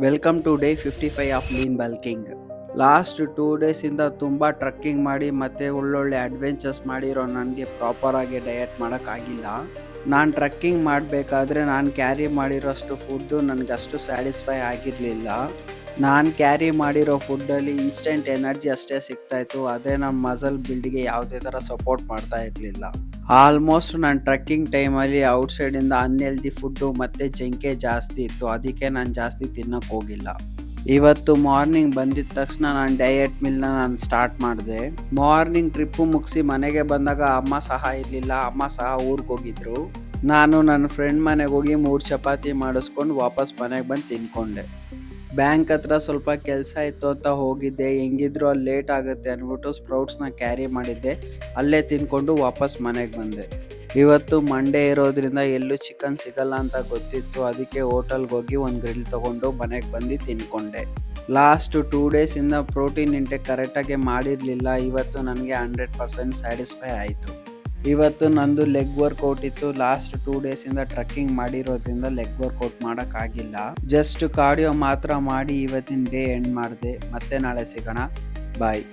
Welcome to day 55 of lean bulking. Last 2 ಡೇಸಿಂದ ತುಂಬ trekking ಮಾಡಿ ಮತ್ತು ಒಳ್ಳೊಳ್ಳೆ ಅಡ್ವೆಂಚರ್ಸ್ ಮಾಡಿರೋ ನನಗೆ ಪ್ರಾಪರಾಗಿ ಡಯಟ್ ಮಾಡೋಕ್ಕಾಗಿಲ್ಲ. ನಾನು ಟ್ರಕ್ಕಿಂಗ್ ಮಾಡಬೇಕಾದ್ರೆ ನಾನು ಕ್ಯಾರಿ ಮಾಡಿರೋಷ್ಟು ಫುಡ್ಡು ನನಗಷ್ಟು ಸ್ಯಾಟಿಸ್ಫೈ ಆಗಿರಲಿಲ್ಲ. ನಾನು ಕ್ಯಾರಿ ಮಾಡಿರೋ ಫುಡ್ಡಲ್ಲಿ ಇನ್ಸ್ಟೆಂಟ್ ಎನರ್ಜಿ ಅಷ್ಟೇ ಸಿಗ್ತಾಯಿತ್ತು, ಅದೇ ನಮ್ಮ ಮಸಲ್ ಬಿಲ್ಡ್ಗೆ ಯಾವುದೇ ಥರ ಸಪೋರ್ಟ್ ಮಾಡ್ತಾ ಇರಲಿಲ್ಲ. ಆಲ್ಮೋಸ್ಟ್ ನಾನು ಟ್ರಕ್ಕಿಂಗ್ ಟೈಮಲ್ಲಿ ಔಟ್ಸೈಡಿಂದ ಅನ್ಹೆಲ್ದಿ ಫುಡ್ಡು ಮತ್ತು ಜಂಕೆ ಜಾಸ್ತಿ ಇತ್ತು, ಅದಕ್ಕೆ ನಾನು ಜಾಸ್ತಿ ತಿನ್ನೋಕ್ಕೆ ಹೋಗಿಲ್ಲ. ಇವತ್ತು ಮಾರ್ನಿಂಗ್ ಬಂದಿದ್ದ ತಕ್ಷಣ ನಾನು ಡಯಟ್ ಮಿಲ್ನ ನಾನು ಸ್ಟಾರ್ಟ್ ಮಾಡಿದೆ. ಮಾರ್ನಿಂಗ್ ಟ್ರಿಪ್ಪು ಮುಗಿಸಿ ಮನೆಗೆ ಬಂದಾಗ ಅಮ್ಮ ಸಹ ಇರಲಿಲ್ಲ, ಅಮ್ಮ ಸಹ ಊರಿಗೆ ಹೋಗಿದ್ರು. ನಾನು ನನ್ನ ಫ್ರೆಂಡ್ ಮನೆಗೆ ಹೋಗಿ 3 ಚಪಾತಿ ಮಾಡಿಸ್ಕೊಂಡು ವಾಪಸ್ ಮನೆಗೆ ಬಂದು ತಿನ್ಕೊಂಡೆ. ಬ್ಯಾಂಕ್ ಹತ್ರ ಸ್ವಲ್ಪ ಕೆಲಸ ಇತ್ತು ಅಂತ ಹೋಗಿದ್ದೆ, ಹೆಂಗಿದ್ರು ಅಲ್ಲಿ ಲೇಟ್ ಆಗುತ್ತೆ ಅಂದ್ಬಿಟ್ಟು ಸ್ಪ್ರೌಟ್ಸ್ನ ಕ್ಯಾರಿ ಮಾಡಿದ್ದೆ, ಅಲ್ಲೇ ತಿನ್ಕೊಂಡು ವಾಪಸ್ ಮನೆಗೆ ಬಂದೆ. ಇವತ್ತು ಮಂಡೇ ಇರೋದ್ರಿಂದ ಎಲ್ಲೂ ಚಿಕನ್ ಸಿಗಲ್ಲ ಅಂತ ಗೊತ್ತಿತ್ತು, ಅದಕ್ಕೆ ಹೋಟೆಲ್ಗೆ ಹೋಗಿ ಒಂದು ಗ್ರಿಲ್ ತೊಗೊಂಡು ಮನೆಗೆ ಬಂದು ತಿನ್ಕೊಂಡೆ. ಲಾಸ್ಟ್ 2 ಡೇಸಿಂದ ಪ್ರೋಟೀನ್ ಇಂಟೇಕ್ ಕರೆಕ್ಟಾಗಿ ಮಾಡಿರಲಿಲ್ಲ, ಇವತ್ತು ನನಗೆ 100% ಸ್ಯಾಟಿಸ್ಫೈ ಆಯಿತು. ಇವತ್ತು ನಂದು ಲೆಗ್ ವರ್ಕೌಟ್ ಇತ್ತು. ಲಾಸ್ಟ್ 2 ಡೇಸಿಂದ ಟ್ರಕ್ಕಿಂಗ್ ಮಾಡಿರೋದ್ರಿಂದ ಲೆಗ್ ವರ್ಕೌಟ್ ಮಾಡೋಕ್ಕಾಗಿಲ್ಲ. ಜಸ್ಟ್ ಕಾರ್ಡಿಯೋ ಮಾತ್ರ ಮಾಡಿ ಇವತ್ತಿನ ಡೇ ಎಂಡ್ ಮಾಡಿದೆ. ಮತ್ತೆ ನಾಳೆ ಸಿಗೋಣ. ಬಾಯ್.